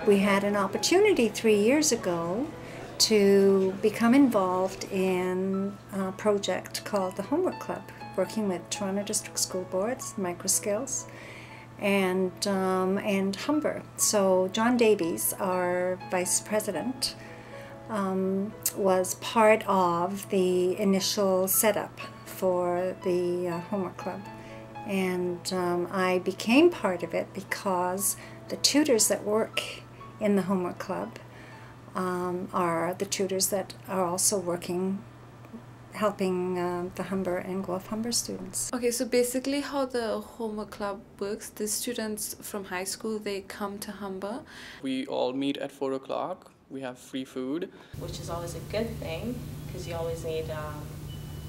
We had an opportunity 3 years ago to become involved in a project called the Homework Club, working with Toronto District School Boards, Microskills, and Humber. So John Davies, our vice president, was part of the initial setup for the Homework Club. And I became part of it because the tutors that work in the Homework Club are the tutors that are also working, helping the Humber and Guelph Humber students. Okay, so basically how the Homework Club works, the students from high school, they come to Humber. We all meet at 4 o'clock. We have free food. Which is always a good thing, because you always need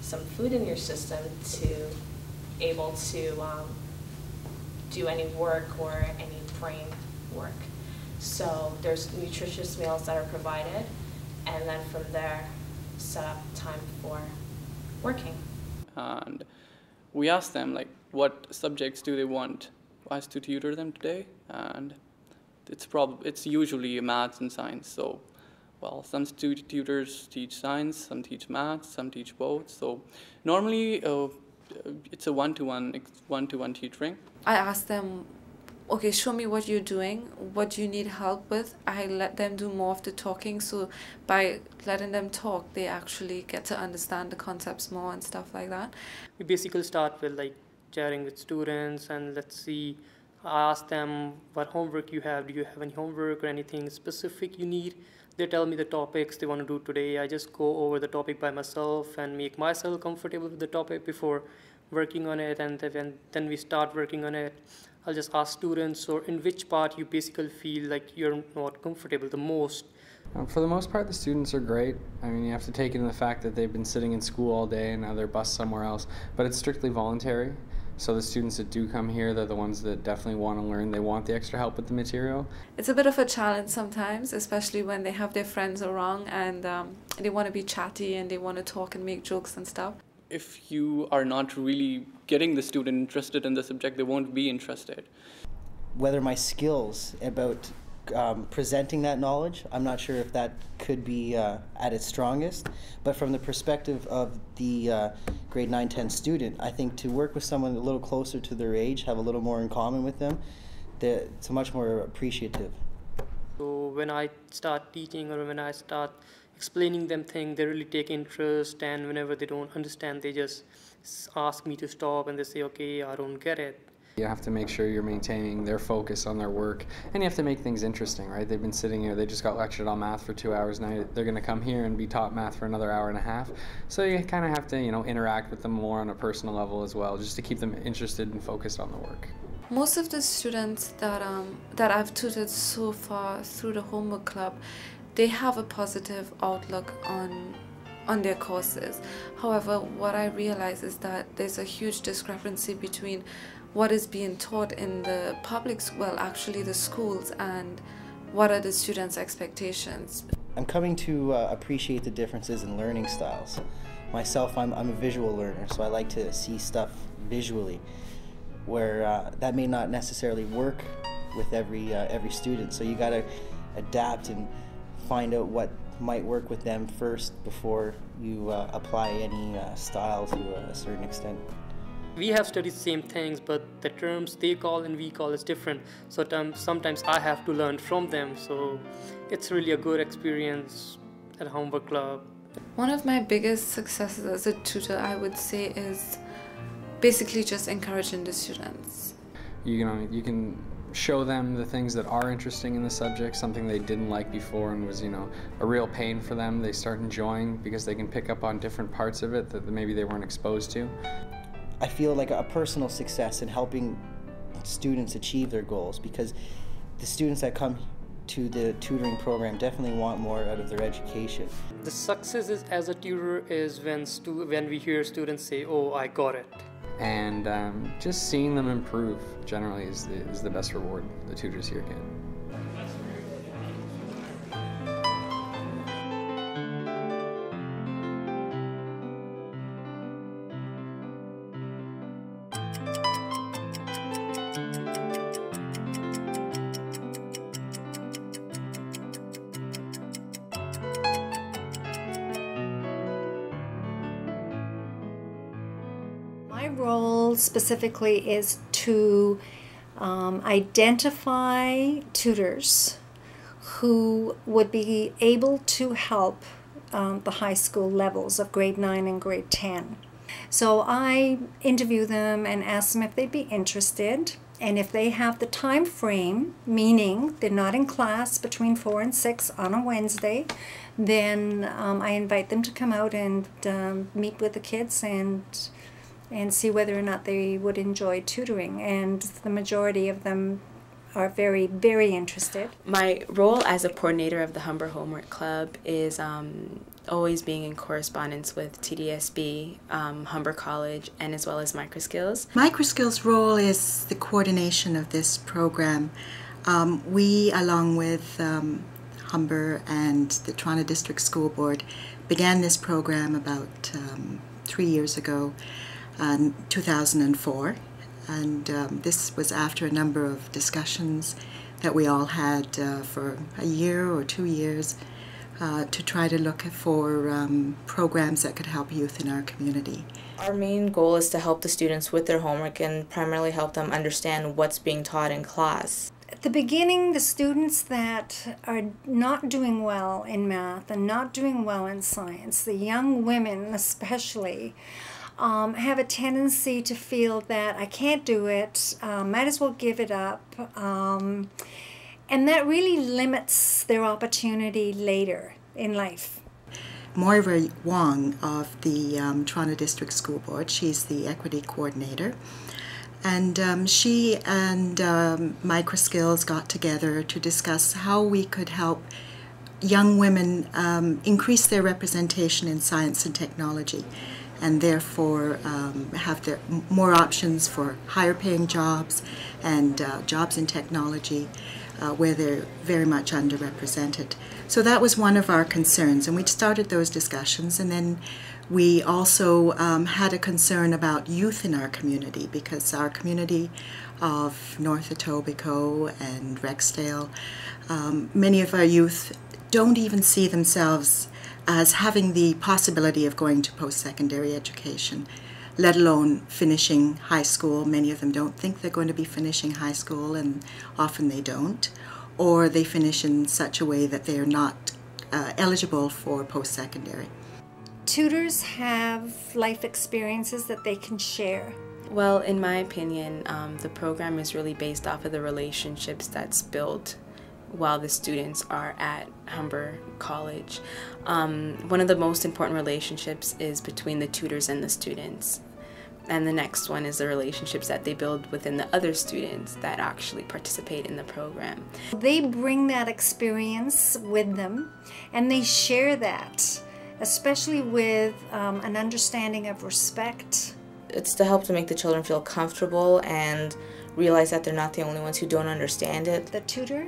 some food in your system to able to do any work or any brain work. So there's nutritious meals that are provided, and then from there set up time for working. And we ask them like what subjects do they want us to tutor them today, and it's usually maths and science. So well, some tutors teach science, some teach maths, some teach both. So normally it's a one-to-one tutoring. I ask them, okay, show me what you're doing, what do you need help with. I let them do more of the talking, so by letting them talk, they actually get to understand the concepts more and stuff like that. We basically start with like chatting with students, and let's see, I ask them what homework you have. Do you have any homework or anything specific you need? They tell me the topics they want to do today. I just go over the topic by myself and make myself comfortable with the topic before working on it, and then we start working on it. I'll just ask students, or in which part you basically feel like you're not comfortable the most. For the most part, the students are great. I mean, you have to take into the fact that they've been sitting in school all day and now they're bused somewhere else, but it's strictly voluntary. So the students that do come here, they're the ones that definitely want to learn. They want the extra help with the material. It's a bit of a challenge sometimes, especially when they have their friends around and they want to be chatty and they want to talk and make jokes and stuff. If you are not really getting the student interested in the subject, they won't be interested. Whether my skills about presenting that knowledge, I'm not sure if that could be at its strongest, but from the perspective of the grade 9-10 student, I think to work with someone a little closer to their age, have a little more in common with them, it's much more appreciative. So when I start teaching or when I start explaining them things, they really take interest, and whenever they don't understand, they just ask me to stop and they say, okay, I don't get it. You have to make sure you're maintaining their focus on their work, and you have to make things interesting, right? They've been sitting here, they just got lectured on math for 2 hours, now they're going to come here and be taught math for another hour and a half. So you kind of have to, interact with them more on a personal level as well, just to keep them interested and focused on the work. Most of the students that I've tutored so far through the Homework Club, they have a positive outlook on their courses. However, what I realize is that there's a huge discrepancy between what is being taught in the public, actually the schools, and what are the students' expectations. I'm coming to appreciate the differences in learning styles. Myself, I'm a visual learner, so I like to see stuff visually, where that may not necessarily work with every student. So you got to adapt and find out what might work with them first before you apply any style to a certain extent. We have studied the same things, but the terms they call and we call is different. So sometimes I have to learn from them. So it's really a good experience at Humber Club. One of my biggest successes as a tutor, I would say, is basically just encouraging the students. You can show them the things that are interesting in the subject, something they didn't like before and was, a real pain for them. They start enjoying because they can pick up on different parts of it that maybe they weren't exposed to. I feel like a personal success in helping students achieve their goals, because the students that come to the tutoring program definitely want more out of their education. The success as a tutor is when we hear students say, oh, I got it. And just seeing them improve generally is the best reward the tutors here get. role specifically is to identify tutors who would be able to help the high school levels of grade 9 and grade 10. So I interview them and ask them if they'd be interested, and if they have the time frame, meaning they're not in class between 4 and 6 on a Wednesday, then I invite them to come out and meet with the kids and see whether or not they would enjoy tutoring. And the majority of them are very, very interested. My role as a coordinator of the Humber Homework Club is always being in correspondence with TDSB, Humber College, and as well as Microskills. Microskills' role is the coordination of this program. We, along with Humber and the Toronto District School Board, began this program about 3 years ago, 2004. And this was after a number of discussions that we all had for a year or 2 years to try to look for programs that could help youth in our community. Our main goal is to help the students with their homework and primarily help them understand what's being taught in class. At the beginning, the students that are not doing well in math and not doing well in science, the young women especially, have a tendency to feel that I can't do it, might as well give it up, and that really limits their opportunity later in life. Moira Wong of the Toronto District School Board, she's the equity coordinator, and she and Microskills got together to discuss how we could help young women increase their representation in science and technology, and therefore have more options for higher paying jobs and jobs in technology where they're very much underrepresented. So that was one of our concerns, and we started those discussions, and then we also had a concern about youth in our community, because our community of North Etobicoke and Rexdale, many of our youth don't even see themselves as having the possibility of going to post-secondary education, let alone finishing high school. Many of them don't think they're going to be finishing high school, and often they don't, or they finish in such a way that they are not eligible for post-secondary. Tutors have life experiences that they can share. Well, in my opinion, the program is really based off of the relationships that's built while the students are at Humber College. One of the most important relationships is between the tutors and the students. And the next one is the relationships that they build within the other students that actually participate in the program. They bring that experience with them, and they share that, especially with an understanding of respect. It's to help to make the children feel comfortable and realize that they're not the only ones who don't understand it. The tutor,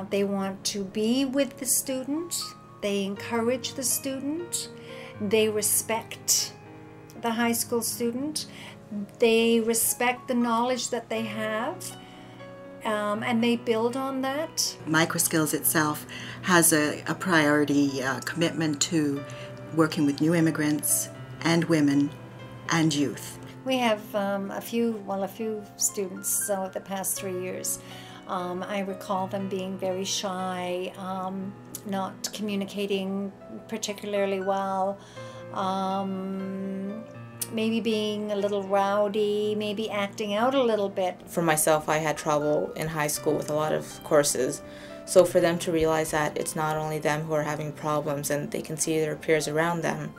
they want to be with the student, they encourage the student, they respect the high school student, they respect the knowledge that they have, and they build on that. Microskills itself has a priority commitment to working with new immigrants and women and youth. We have a few students over the past 3 years. I recall them being very shy, not communicating particularly well, maybe being a little rowdy, maybe acting out a little bit. For myself, I had trouble in high school with a lot of courses. So for them to realize that it's not only them who are having problems and they can see their peers around them,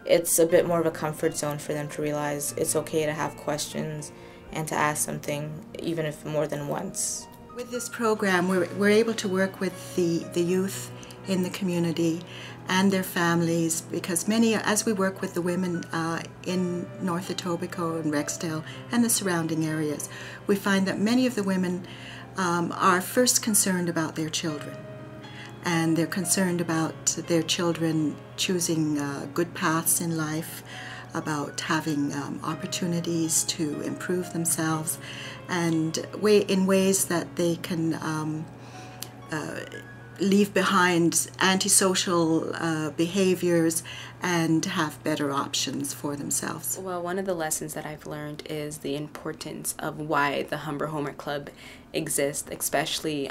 it's a bit more of a comfort zone for them to realize it's okay to have questions and to ask something, even if more than once. With this program, we're able to work with the youth in the community and their families, because many, as we work with the women in North Etobicoke and Rexdale and the surrounding areas, we find that many of the women are first concerned about their children. And they're concerned about their children choosing good paths in life, about having opportunities to improve themselves, and in ways that they can leave behind antisocial behaviors and have better options for themselves. Well, one of the lessons that I've learned is the importance of why the Humber Homework Club exists, especially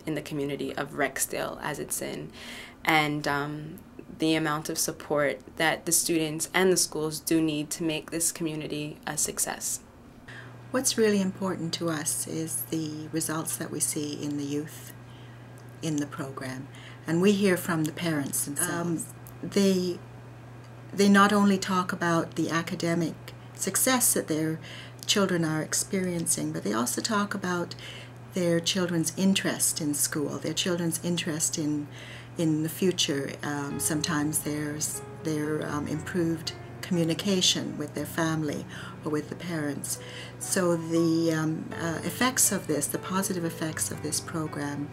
in the community of Rexdale as it's in, and the amount of support that the students and the schools do need to make this community a success. What's really important to us is the results that we see in the youth in the program, and we hear from the parents themselves. They not only talk about the academic success that their children are experiencing, but they also talk about their children's interest in school, their children's interest in the future. Sometimes there's their improved communication with their family or with the parents. So the effects of this, the positive effects of this program,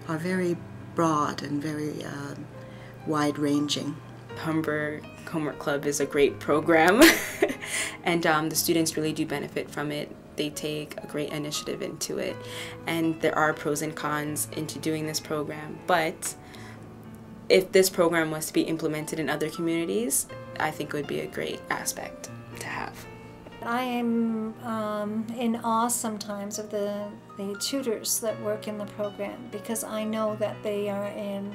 are very broad and very wide-ranging. Humber Homework Club is a great program and the students really do benefit from it. They take a great initiative into it, and there are pros and cons into doing this program, but if this program was to be implemented in other communities, I think it would be a great aspect to have. I am in awe sometimes of the tutors that work in the program, because I know that they are in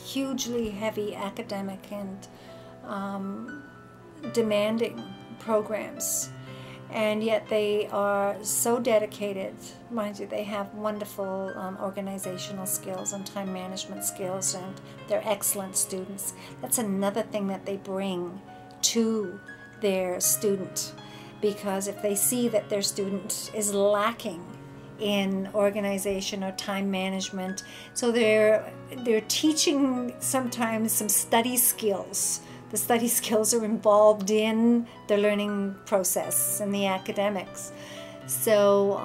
hugely heavy academic and demanding programs, and yet they are so dedicated. Mind you, they have wonderful organizational skills and time management skills, and they're excellent students. That's another thing that they bring to their student, because if they see that their student is lacking in organization or time management, so they're teaching sometimes some study skills. The study skills are involved in the learning process and the academics. So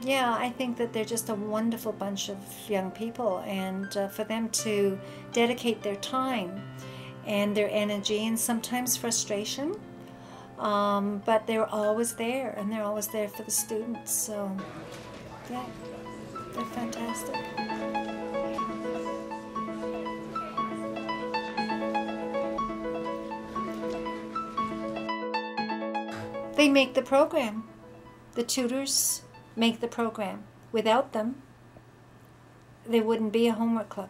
yeah, I think that they're just a wonderful bunch of young people, and for them to dedicate their time and their energy and sometimes frustration, but they're always there, and they're always there for the students. So yeah, they're fantastic. They make the program. The tutors make the program. Without them, there wouldn't be a homework club.